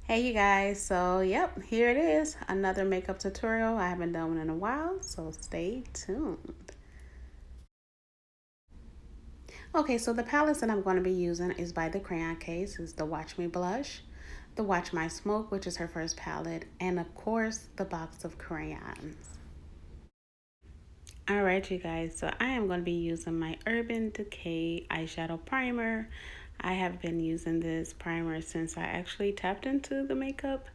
Hey you guys, so yep, here it is, another makeup tutorial. I haven't done one in a while, so stay tuned. Okay, so the palettes that I'm going to be using is by the Crayon Case. It's the Watch Me Blush, the Watch My Smoke, which is her first palette, and of course the Box of Crayons. Alright you guys, so I am going to be using my Urban Decay eyeshadow primer. I have been using this primer since I actually tapped into the makeup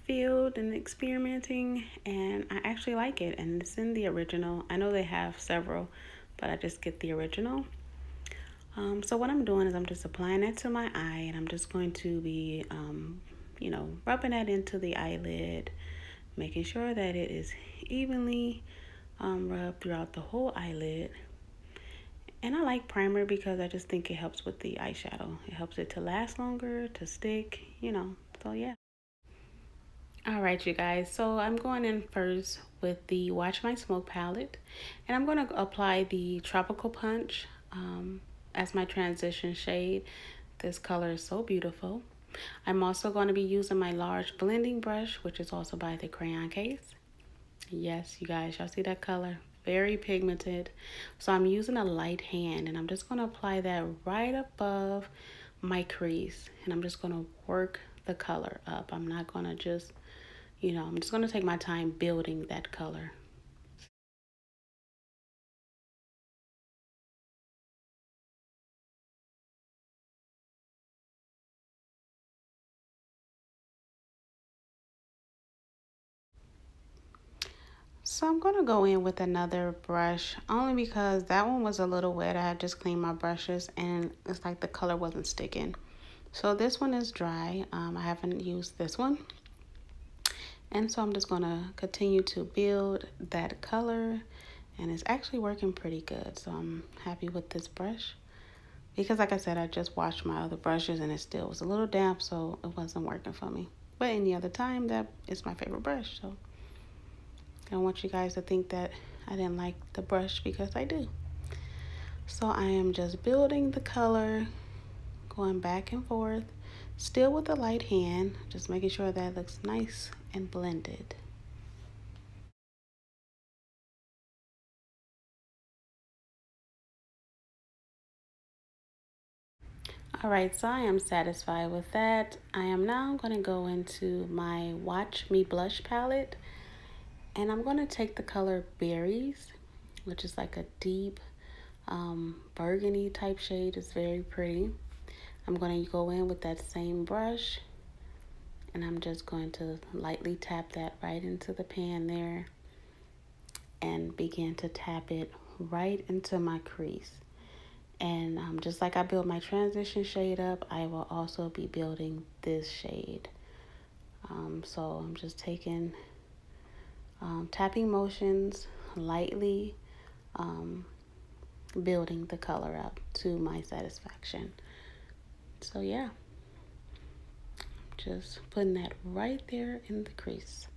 field and experimenting, and I actually like it, and it's in the original. I know they have several, but I just get the original. So what I'm doing is I'm just applying it to my eye, and I'm just going to be rubbing that into the eyelid, making sure that it is evenly rubbed throughout the whole eyelid. And I like primer because I just think it helps with the eyeshadow. It helps it to last longer, to stick, so yeah. All right, you guys, so I'm going in first with the Watch My Smoke palette, and I'm going to apply the Tropical Punch as my transition shade. This color is so beautiful. I'm also going to be using my large blending brush, which is also by the Crayon Case. Yes, you guys, y'all see that color? Very pigmented. So I'm using a light hand, and I'm just going to apply that right above my crease, and I'm just going to work the color up. I'm not going to just, I'm just going to take my time building that color. So I'm going to go in with another brush, only because that one was a little wet. I had just cleaned my brushes, and it's like the color wasn't sticking. So this one is dry. I haven't used this one. And so I'm just going to continue to build that color, and it's actually working pretty good. So I'm happy with this brush because, like I said, I just washed my other brushes and it still was a little damp, so it wasn't working for me. But any other time, that is my favorite brush. So I don't want you guys to think that I didn't like the brush, because I do. So I am just building the color, going back and forth, still with the light hand, just making sure that it looks nice and blended. All right, so I am satisfied with that. I am now going to go into my Watch Me Blush palette, and I'm going to take the color Berries, which is like a deep burgundy type shade. It's very pretty. I'm going to go in with that same brush, and I'm just going to lightly tap that right into the pan there and begin to tap it right into my crease. And just like I built my transition shade up, I will also be building this shade. So I'm just taking tapping motions, lightly building the color up to my satisfaction. So yeah, just putting that right there in the crease.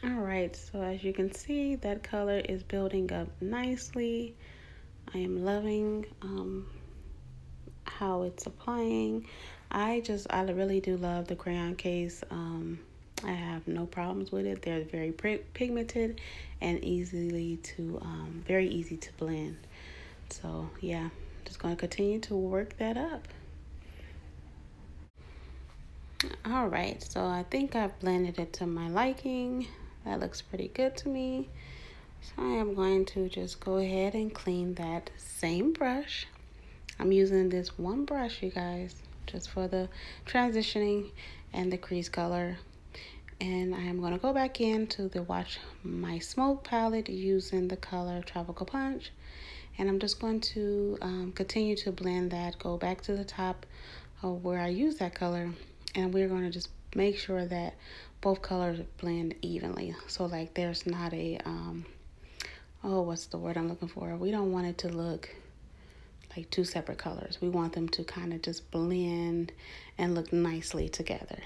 All right, so as you can see, that color is building up nicely. I am loving how it's applying. I really do love the crayon case. I have no problems with it. They're very pigmented and very easy to blend. So yeah, just going to continue to work that up. All right, so I think I've blended it to my liking. That looks pretty good to me. So I am going to just go ahead and clean that same brush. I'm using this one brush, you guys, just for the transitioning and the crease color. And I am going to go back into the Watch My Smoke palette using the color Tropical Punch. And I'm just going to continue to blend that, go back to the top of where I use that color. And we're going to just make sure that both colors blend evenly. So like there's not a, what's the word I'm looking for? We don't want it to look like two separate colors. We want them to kind of just blend and look nicely together,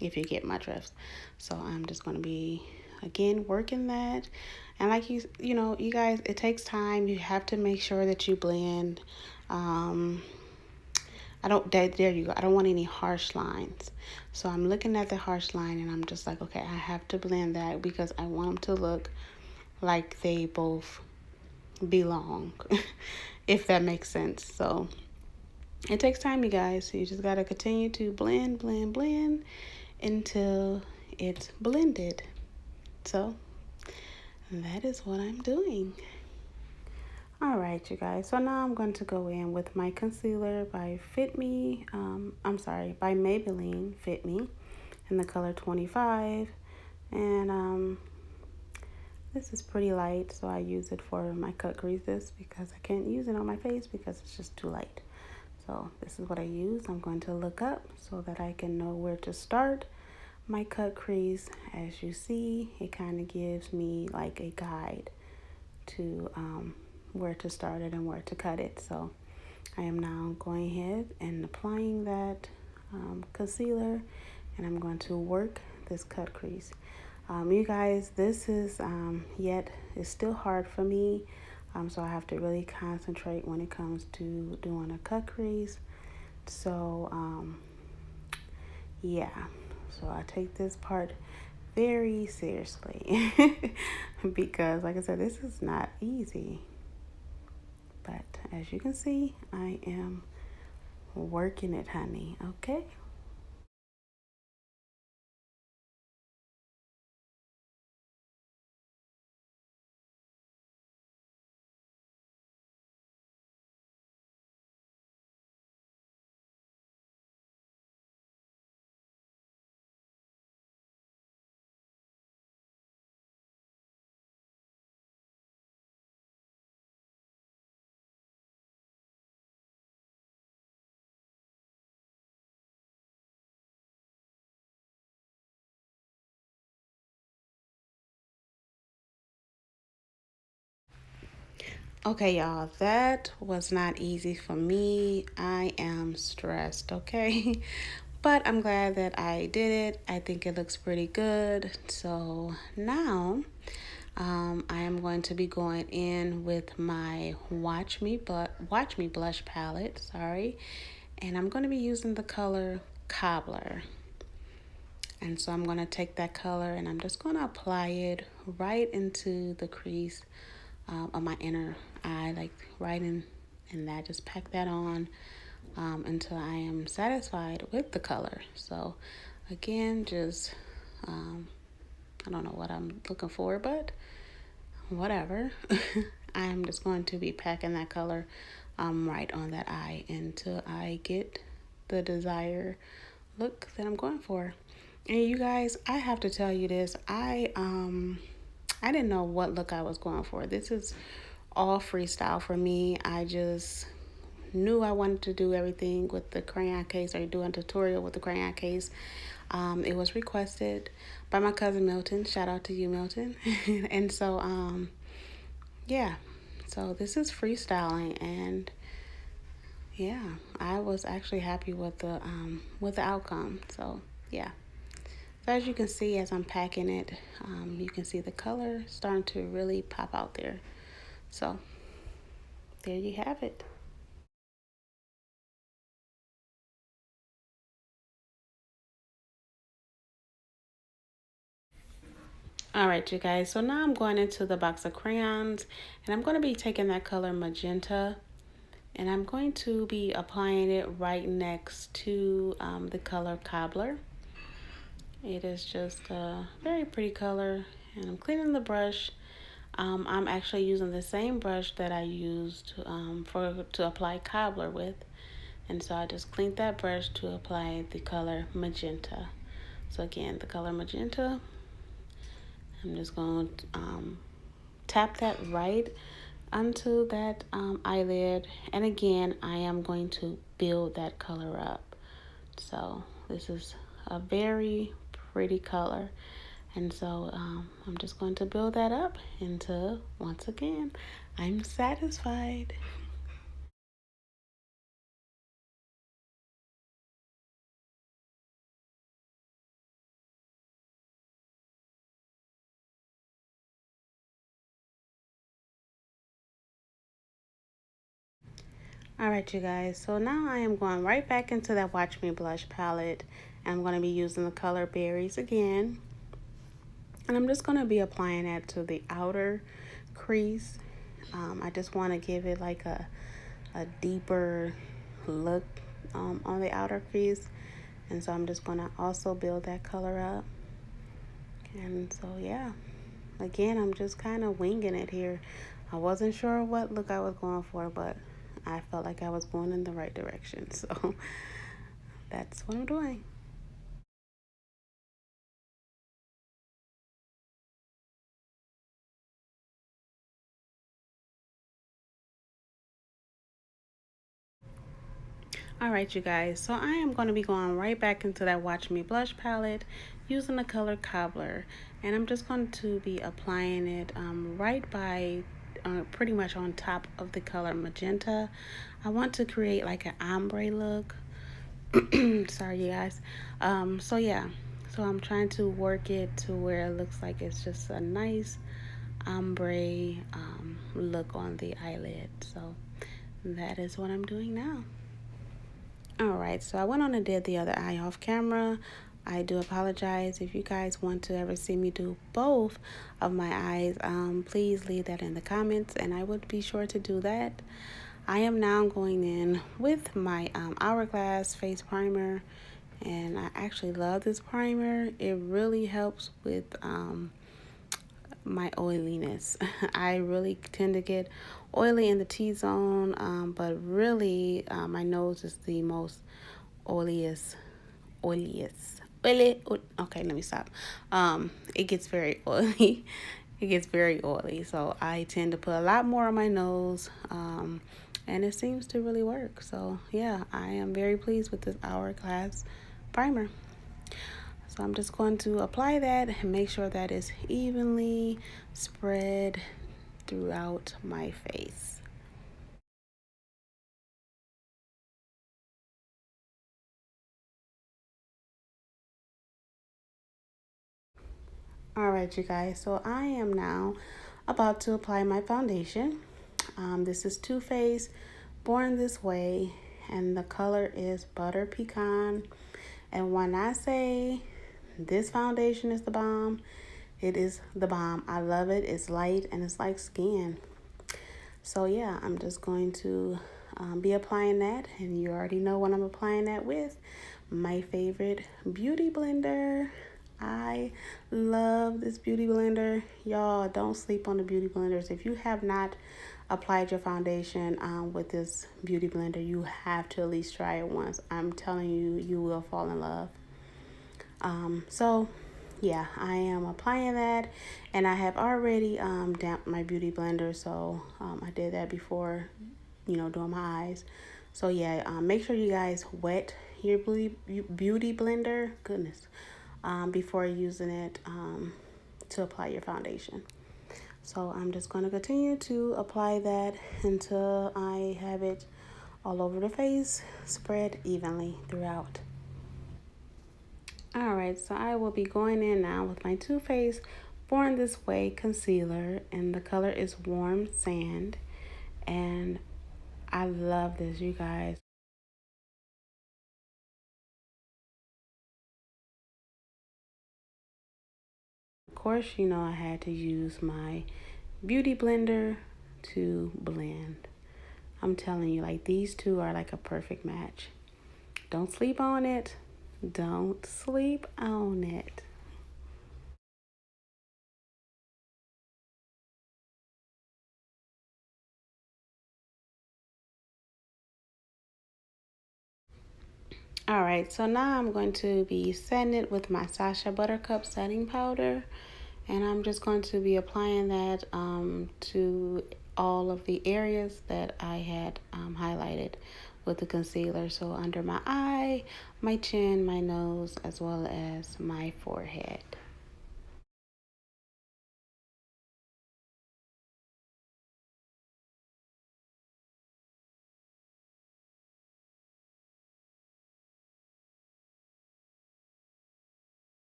if you get my drift. So I'm just going to be, again, working that. And like you know, you guys, it takes time. You have to make sure that you blend. Um, I don't, there you go. I don't want any harsh lines. So I'm looking at the harsh line and I'm just like, okay, I have to blend that because I want them to look like they both belong, if that makes sense. So it takes time, you guys. You just got to continue to blend, blend, blend until it's blended. So that is what I'm doing. All right, you guys. So now I'm going to go in with my concealer by Fit Me. By Maybelline Fit Me in the color 25. And this is pretty light, so I use it for my cut creases because I can't use it on my face because it's just too light. So this is what I use. I'm going to look up so that I can know where to start my cut crease. As you see, it kind of gives me like a guide to where to start it and where to cut it. So I am now going ahead and applying that concealer, and I'm going to work this cut crease. You guys, this is it's still hard for me, so I have to really concentrate when it comes to doing a cut crease. So yeah, so I take this part very seriously because like I said, this is not easy. But as you can see, I am working it, honey. Okay. Okay, y'all, that was not easy for me. I am stressed, okay? But I'm glad that I did it. I think it looks pretty good. So now I am going to be going in with my Watch Me blush palette, sorry. And I'm going to be using the color Cobbler. And so I'm going to take that color and I'm just going to apply it right into the crease of my inner eye, like right in that. Just pack that on until I am satisfied with the color. So again, just, I don't know what I'm looking for, but whatever. I'm just going to be packing that color right on that eye until I get the desired look that I'm going for. And you guys, I have to tell you this. I didn't know what look I was going for. This is all freestyle for me. I just knew I wanted to do everything with the crayon case or do a tutorial with the crayon case. It was requested by my cousin Milton. Shout out to you, Milton. And so, yeah. So this is freestyling, and yeah, I was actually happy with the outcome. So yeah. So as you can see, as I'm packing it, you can see the color starting to really pop out there. So there you have it. All right, you guys. So now I'm going into the box of crayons, and I'm going to be taking that color magenta, and I'm going to be applying it right next to the color Cobbler. It is just a very pretty color, and I'm cleaning the brush. I'm actually using the same brush that I used to apply Cobbler with, and so I just cleaned that brush to apply the color magenta. So again, the color magenta, I'm just going to tap that right onto that eyelid, and again, I am going to build that color up. So this is a very pretty color. And so I'm just going to build that up until, once again, I'm satisfied. Alright, you guys, so now I am going right back into that Watch Me Blush palette. And I'm going to be using the color Berries again. And I'm just going to be applying that to the outer crease. I just want to give it like a deeper look on the outer crease. And so I'm just going to also build that color up. And so, yeah, again, I'm just kind of winging it here. I wasn't sure what look I was going for, but I felt like I was going in the right direction. So that's what I'm doing. Alright, you guys, so I am going to be going right back into that Watch Me Blush palette using the color Cobbler. And I'm just going to be applying it right by, pretty much on top of the color Magenta. I want to create like an ombre look. Sorry, you guys. So yeah, so I'm trying to work it to where it looks like it's just a nice ombre look on the eyelid. So that is what I'm doing now. Alright, so I went on and did the other eye off camera. I do apologize. If you guys want to ever see me do both of my eyes, please leave that in the comments and I would be sure to do that. I am now going in with my Hourglass face primer, and I actually love this primer. It really helps with my oiliness. I really tend to get oily in the T-zone, but really my nose is the most oiliest. Okay, let me stop. It gets very oily. It gets very oily, so I tend to put a lot more on my nose, and it seems to really work. So yeah, I am very pleased with this Hourglass primer. So I'm just going to apply that and make sure that it's evenly spread throughout my face. Alright, you guys, so I am now about to apply my foundation. This is Too Faced Born This Way, and the color is Butter Pecan. And when I say this foundation is the bomb, it is the bomb. I love it. It's light and it's like skin. So yeah, I'm just going to be applying that, and you already know what I'm applying that with. My favorite beauty blender. I love this beauty blender. Y'all, don't sleep on the beauty blenders. If you have not applied your foundation with this beauty blender, you have to at least try it once. I'm telling you, you will fall in love. So yeah, I am applying that, and I have already damped my beauty blender, so I did that before, doing my eyes. So yeah, make sure you guys wet your beauty blender, goodness, before using it to apply your foundation. So I'm just going to continue to apply that until I have it all over the face, spread evenly throughout. Alright, so I will be going in now with my Too Faced Born This Way concealer, and the color is Warm Sand. And I love this, you guys. Of course, I had to use my beauty blender to blend. I'm telling you, like, these two are like a perfect match. Don't sleep on it. Don't sleep on it. All right, so now I'm going to be setting it with my Sacha Buttercup setting powder, and I'm just going to be applying that to all of the areas that I had highlighted with the concealer. So under my eye, my chin, my nose, as well as my forehead.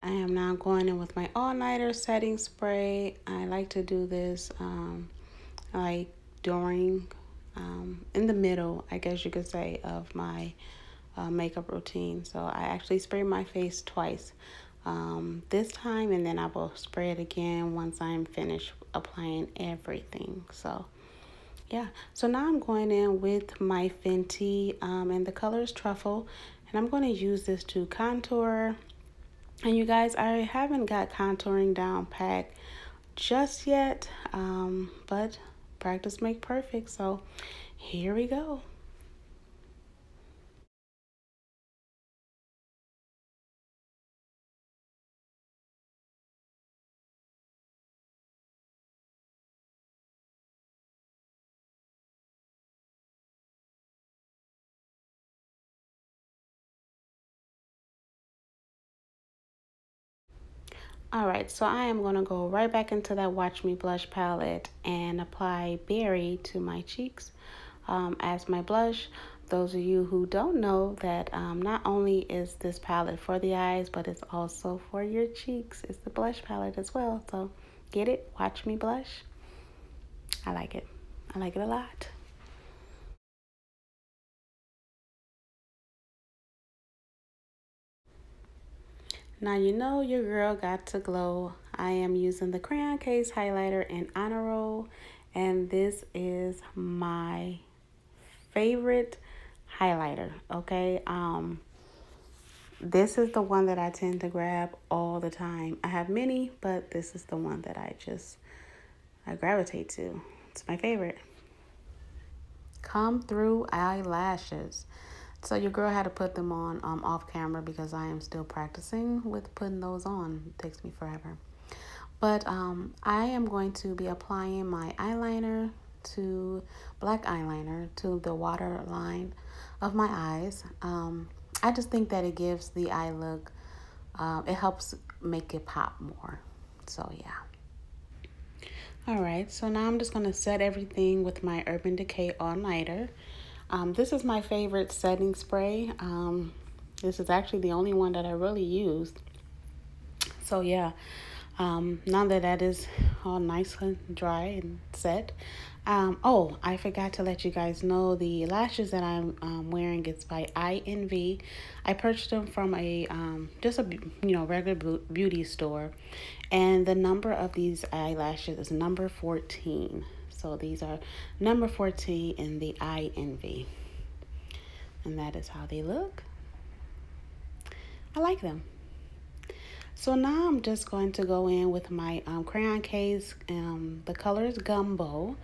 I am now going in with my all-nighter setting spray. I like to do this like during, in the middle, I guess you could say, of my makeup routine. So I actually spray my face twice this time, and then I will spray it again once I'm finished applying everything. So yeah, so now I'm going in with my Fenty, and the color is Truffle, and I'm going to use this to contour. And you guys, I haven't got contouring down pat just yet, but practice make perfect. So here we go. Alright, so I am going to go right back into that Watch Me Blush palette and apply Berry to my cheeks as my blush. Those of you who don't know that not only is this palette for the eyes, but it's also for your cheeks. It's the blush palette as well. So get it? Watch Me Blush. I like it. I like it a lot. Now you know your girl got to glow. I am using the Crayon Case highlighter in Honor Roll, and this is my favorite highlighter. Okay, this is the one that I tend to grab all the time. I have many, but this is the one that I gravitate to. It's my favorite. Come Through eyelashes. So your girl had to put them on off camera because I am still practicing with putting those on. It takes me forever. But I am going to be applying my eyeliner to black eyeliner to the waterline of my eyes. I just think that it gives the eye look. It helps make it pop more. So yeah. All right, so now I'm just going to set everything with my Urban Decay All Nighter. This is my favorite setting spray. This is actually the only one that I really used. So yeah, now that that is all nice and dry and set. Oh, I forgot to let you guys know the lashes that I'm wearing is by Eye-Envy. I purchased them from a just a regular beauty store, and the number of these eyelashes is number 14. So these are number 14 in the Eye-Envy, and that is how they look. I like them. So now I'm just going to go in with my crayon case. The color is Gumbo,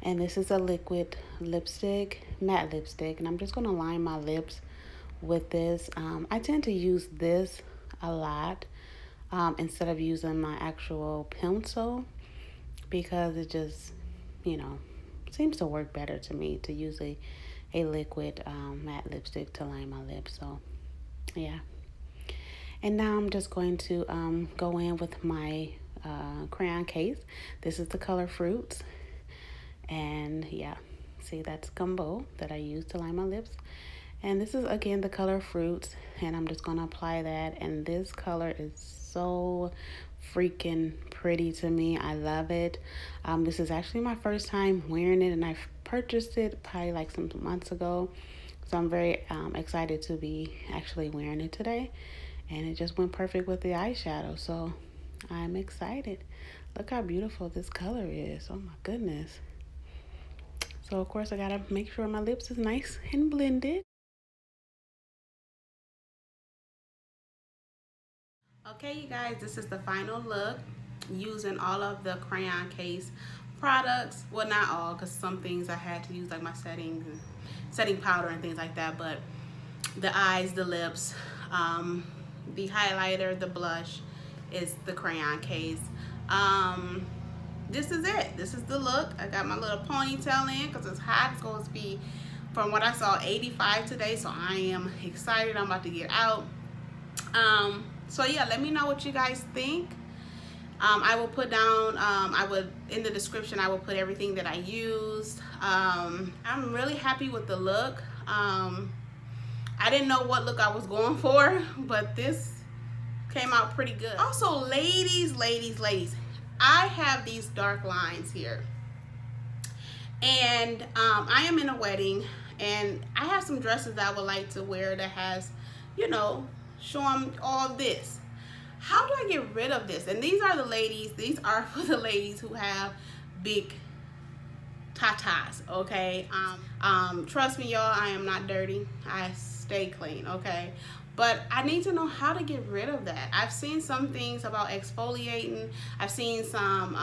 and this is a liquid lipstick, matte lipstick, and I'm just going to line my lips with this. I tend to use this a lot instead of using my actual pencil because it just, you know, seems to work better to me to use a liquid matte lipstick to line my lips. So yeah. And now I'm just going to go in with my crayon case. This is the color Fruits. And yeah, see, that's Gumbo that I use to line my lips. And this is, again, the color Fruits. And I'm just going to apply that. And this color is so freaking pretty to me. I love it. This is actually my first time wearing it. And I purchased it probably like some months ago. So I'm very excited to be actually wearing it today. And it just went perfect with the eyeshadow. So I'm excited. Look how beautiful this color is. Oh my goodness. So of course I gotta make sure my lips is nice and blended. Okay, you guys, this is the final look using all of the crayon case products. Well, not all, because some things I had to use, like my setting powder and things like that. But the eyes, the lips, the highlighter, the blush is the crayon case. This is it. This is the look. I got my little ponytail in because it's hot. It's going to be, from what I saw, 85 today. So I am excited. I'm about to get out. So yeah, let me know what you guys think. I will put down, in the description, I will put everything that I used. I'm really happy with the look. I didn't know what look I was going for, but this came out pretty good. Also, ladies, I have these dark lines here. And I am in a wedding, and I have some dresses that I would like to wear that has, you know, show them all this. How do I get rid of this? And these are for the ladies who have big tatas, okay? Trust me, y'all, I am not dirty. I stay clean, okay? But I need to know how to get rid of that. I've seen some things about exfoliating. I've seen some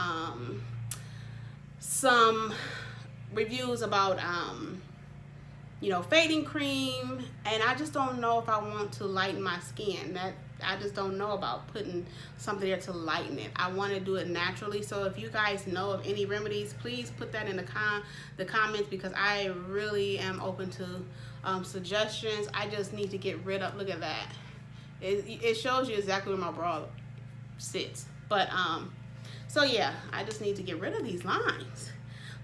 reviews about you know, fading cream, and I just don't know if I want to lighten my skin. That I just don't know about putting something there to lighten it. I want to do it naturally. So if you guys know of any remedies, please put that in the comments, because I really am open to suggestions. I just need to get rid of, look at that. It shows you exactly where my bra sits. But so yeah, I just need to get rid of these lines.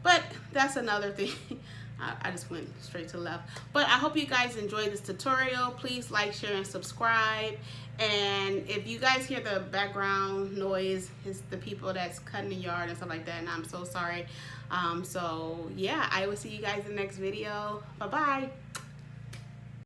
But that's another thing. I just went straight to the left. But I hope you guys enjoyed this tutorial. Please like, share, and subscribe. And if you guys hear the background noise, it's the people that's cutting the yard and stuff like that, and I'm so sorry. So yeah, I will see you guys in the next video. Bye bye.